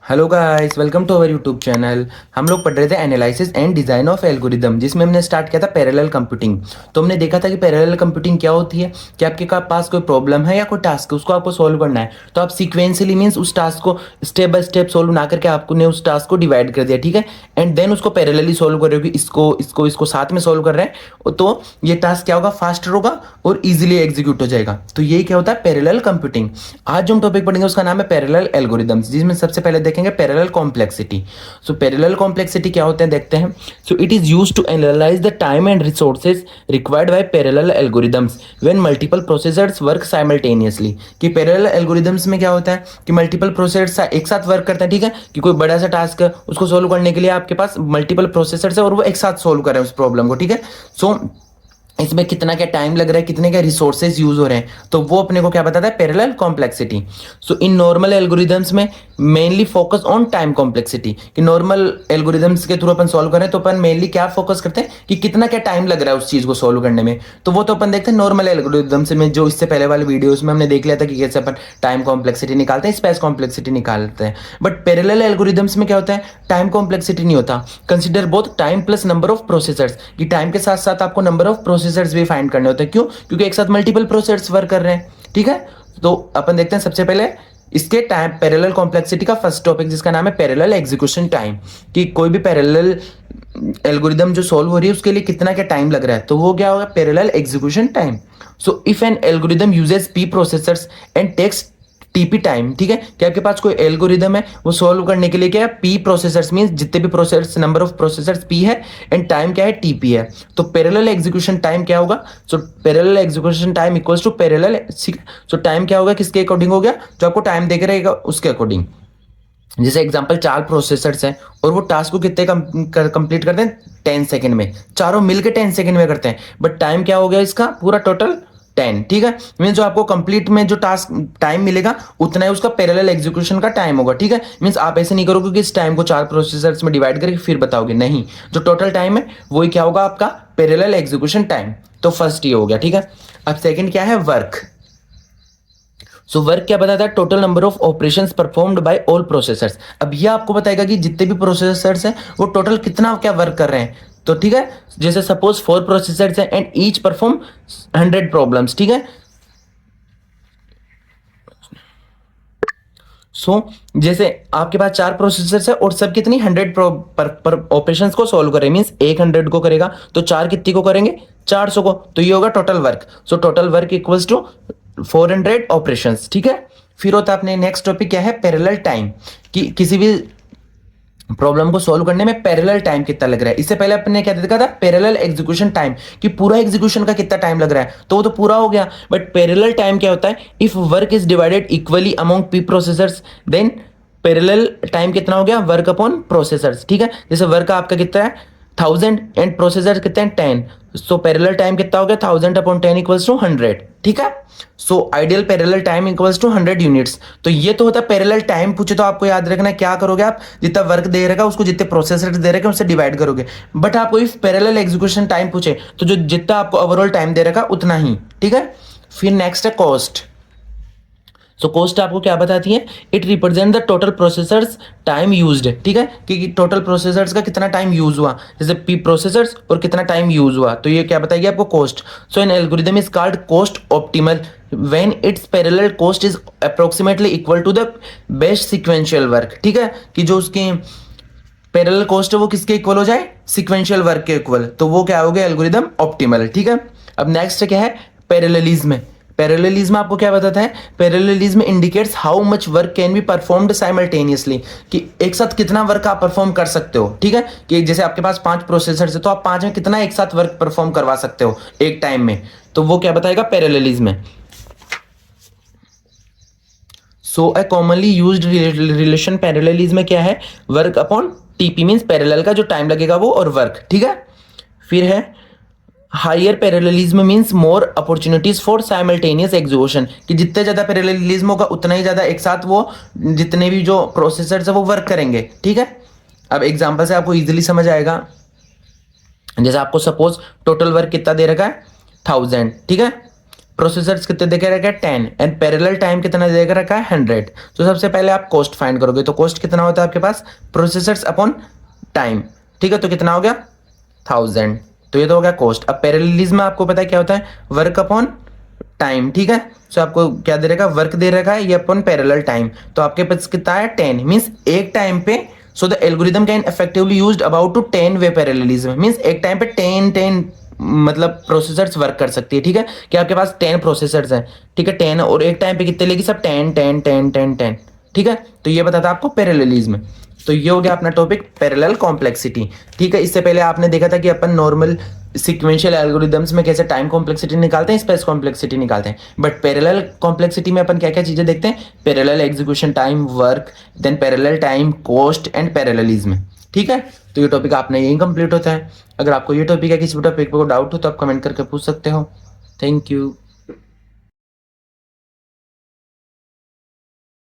Hello guys, welcome to our YouTube channel. हम लोग पढ़ रहे थे analysis and design of algorithm, जिसमें हमने स्टार्ट किया था पैरेलल कंप्यूटिंग। तो हमने देखा था कि पैरेलल कंप्यूटिंग क्या होती है कि आपके पास कोई प्रॉब्लम है या कोई टास्क है, उसको आपको सॉल्व करना है। तो आप सीक्वेंशियली मीन्स उस टास्क को स्टेप बाय स्टेप सॉल्व ना करके आपने उस टास्क को डिवाइड कर दिया, ठीक है, एंड देन उसको पैरेलली सॉल्व कर रहे हो कि इसको इसको इसको साथ में सॉल्व कर रहे हैं। तो ये टास्क क्या होगा, फास्टर होगा और इजिली एग्जीक्यूट हो जाएगा। तो यही क्या होता है, पैरेलल कंप्यूटिंग। आज जो हम टॉपिक पढ़ेंगे उसका नाम है पैरेलल एल्गोरिदम्स, जिसमें सबसे पहले देखेंगे parallel complexity. So parallel complexity क्या होते हैं देखते हैं। So it is used to analyse the time and resources required by parallel algorithms when multiple processors work simultaneously. कि पैरेलल एल्गोरिदम्स में क्या होता है कि मल्टीपल प्रोसेसर्स एक साथ वर्क करते हैं, ठीक है, कि कोई बड़ा सा टास्क है उसको सोल्व करने के लिए आपके पास मल्टीपल प्रोसेसर्स है और वो एक साथ सोल्व कर रहे हैं उस प्रॉब्लम को, ठीक है। सो इसमें कितना क्या टाइम लग रहा है, कितने क्या रिसोर्सेज यूज हो रहे हैं, तो वो अपने को क्या बताता है, पैरेलल कॉम्प्लेक्सिटी। सो इन नॉर्मल एल्गोरिदम्स में mainly focus on time complexity. कि नॉर्मल एल्गोरिदम्स के थ्रू अपन सॉल्व करें तो अपन मेनली क्या फोकस करते हैं कि कितना क्या टाइम लग रहा है उस चीज को सॉल्व करने में। तो वो तो अपन देखते हैं नॉर्मल एल्गोरिदम्स में, जो इससे पहले वाले वीडियोस में हमने देख लिया था कि कैसे अपन टाइम कॉम्प्लेक्सिटी निकालते हैं, स्पेस कॉम्प्लेक्सिटी निकालते हैं। बट पैरेलल एल्गोरिदम्स में क्या होता है, टाइम कॉम्प्लेक्सिटी नहीं होता। Consider both time plus number of processors, कि टाइम के साथ साथ आपको नंबर ऑफ प्रोसेसर्स भी फाइंड करने होते हैं। क्यों? क्योंकि एक साथ मल्टीपल प्रोसेसर्स वर्क कर रहे हैं, ठीक है। तो अपन देखते हैं सबसे पहले इसके टाइम पैरेलल कॉम्प्लेक्सिटी का फर्स्ट टॉपिक, जिसका नाम है पैरेलल एग्जीक्यूशन टाइम। कि कोई भी पैरेलल एल्गोरिदम जो सॉल्व हो रही है उसके लिए कितना क्या टाइम लग रहा है, तो वो क्या होगा, parallel execution time. So if an algorithm uses P processors and takes T P time, ठीक है, कि आपके पास कोई एल्गोरिदम है वो सॉल्व करने के लिए क्या है, पी प्रोसेसर्स मींस जितने भी processors, number of processors P है एंड टाइम क्या है, टीपी है। तो पैरेलल एग्जीक्यूशन टाइम क्या होगा, so parallel execution time equals to parallel. So time क्या होगा, किसके अकॉर्डिंग हो गया, जो आपको टाइम देके रहेगा उसके अकॉर्डिंग। जैसे एग्जांपल, चार प्रोसेसर्स हैं और वो टास्क को कितने कंप्लीट करते हैं, 10 सेकंड में, चारों मिलकर 10 सेकंड में करते हैं। बट टाइम क्या हो गया इसका पूरा टोटल 10, ठीक है। मीन्स जो आपको कंप्लीट में जो टास्क टाइम मिलेगा उतना ही उसका पैरेलल एग्जीक्यूशन का टाइम होगा, ठीक है। मीन्स आप ऐसे नहीं करोगे कि इस टाइम को चार प्रोसेसर्स में डिवाइड करके फिर बताओगे, नहीं, जो टोटल टाइम है वही क्या होगा, आपका पैरेलल एग्जीक्यूशन टाइम। तो फर्स्ट ये हो गया, ठीक है। अब सेकंड क्या है, वर्क। सो वर्क क्या बताता है, total number of operations performed by all processors. अब ये आपको बताएगा कि जितने भी प्रोसेसर्स हैं वो टोटल कितना क्या वर्क कर रहे हैं। तो ठीक है, जैसे सपोज 4 प्रोसेसर्स हैं एंड ईच परफॉर्म 100 प्रॉब्लम्स, ठीक है। जैसे आपके पास 4 प्रोसेसर्स है और सब कितनी 100 ऑपरेशंस को सॉल्व करे, मींस 100 को करेगा तो 4 कितनी को करेंगे, 400 को। तो ये होगा total work. So total work equals to 400 operations, ठीक है। फिर होता है अपने नेक्स्ट टॉपिक क्या है, पैरेलल टाइम। कि किसी भी प्रॉब्लम को सॉल्व करने में पैरेलल टाइम कितना लग रहा है। इससे पहले अपने क्या देखा था, पैरेलल एग्जीक्यूशन टाइम, कि पूरा एग्जीक्यूशन का कितना टाइम लग रहा है, तो वो तो पूरा हो गया। बट पैरेलल टाइम क्या होता है, if work is divided equally among P processors, then parallel time कितना हो गया, वर्क अपॉन प्रोसेसर्स, ठीक है। जैसे वर्क आपका कितना है 1000 एंड प्रोसेसर कितने हैं 10, सो पैरेलल टाइम कितना हो गया 1000 अपॉन 10 इक्वल्स टू 100, ठीक है। So ideal parallel time equals to 100 units. तो ये तो होता है पैरेलल टाइम। पूछे तो आपको याद रखना है क्या करोगे, आप जितना वर्क दे रहेगा उसको जितने प्रोसेसर दे रखे उससे डिवाइड करोगे। बट आपको इफ पैरेलल एग्जीक्यूशन टाइम पूछे तो जो जितना आपको ओवरऑल टाइम दे रखा उतना ही, ठीक है। फिर नेक्स्ट है कॉस्ट। सो कॉस्ट आपको क्या बताती है, it represent the total processors time used, ठीक है, कि टोटल प्रोसेसर्स का कितना टाइम यूज हुआ, जैसे पी प्रोसेसर्स और कितना टाइम यूज हुआ, तो ये क्या बताएगी आपको, cost. So an algorithm is called cost optimal when it's parallel cost is approximately equal to the best sequential work, ठीक है। कि जो उसकी पैरेलल कॉस्ट है वो किसके इक्वल हो जाए, सीक्वेंशियल वर्क के इक्वल, तो वो क्या हो गया, एल्गोरिथम ऑप्टिमल, ठीक है। अब नेक्स्ट क्या है, पैरेललिज्म। पैरेललिज्म आपको क्या बताता है, parallelism indicates how much work can be performed simultaneously, कि एक साथ कितना वर्क आप परफॉर्म कर सकते हो, ठीक है। कि जैसे आपके पास 5 प्रोसेसर है तो आप 5 में कितना एक साथ वर्क परफॉर्म करवा सकते हो एक टाइम में, तो वो क्या बताएगा, पैरेललिज्म है। So a commonly used relation parallelism में क्या है, work upon TP means parallel का जो टाइम लगेगा वो और वर्क, ठीक है। फिर है higher parallelism means more opportunities for simultaneous execution, कि जितने ज्यादा पैरेललिज्म होगा उतना ही ज्यादा एक साथ वो जितने भी जो प्रोसेसर्स है वो वर्क करेंगे, ठीक है। अब एग्जांपल से आपको इजीली समझ आएगा। जैसे आपको सपोज टोटल वर्क कितना दे रखा है 1000, ठीक है। प्रोसेसर्स कितने दे के रखा है 10 एंड पैरेलल टाइम कितना दे के रखा है 100। तो सबसे पहले आप कॉस्ट फाइंड करोगे, तो कॉस्ट कितना होता है आपके पास प्रोसेसर्स अपॉन टाइम, ठीक है, तो कितना हो गया 1000। तो ये तो हो गया कॉस्ट। अब पैरेललिज्म में आपको पता है क्या होता है वर्क अपॉन टाइम, ठीक है। सो आपको क्या दे रखा है वर्क दे रखा है ये अपॉन पैरेलल टाइम, तो आपके पास कितना है 10 मींस एक टाइम पे। So the algorithm can effectively used about to 10 way parallelism means एक टाइम पे 10 मतलब प्रोसेसर्स वर्क कर सकती है, ठीक है, कि आपके पास 10 प्रोसेसर्स हैं, ठीक है 10, और एक टाइम पे कितने लेगी सब 10, ठीक है। तो ये बताता है आपको पैरेललिज्म। तो ये हो गया अपना टॉपिक पैरेलल कॉम्प्लेक्सिटी, ठीक है। इससे पहले आपने देखा था कि अपन नॉर्मल सीक्वेंशियल एल्गोरिदम्स में कैसे टाइम कॉम्प्लेक्सिटी निकालते हैं, स्पेस कॉम्प्लेक्सिटी निकालते हैं, बट पैरेलल कॉम्प्लेक्सिटी में अपन क्या क्या चीजें देखते हैं, parallel execution time, work, then parallel time, cost and parallelism, ठीक है। तो ये टॉपिक आपने यही कंप्लीट होता है। अगर आपको ये टॉपिक या किसी भी टॉपिक पर डाउट हो तो आप कमेंट करके पूछ सकते हो। Thank you.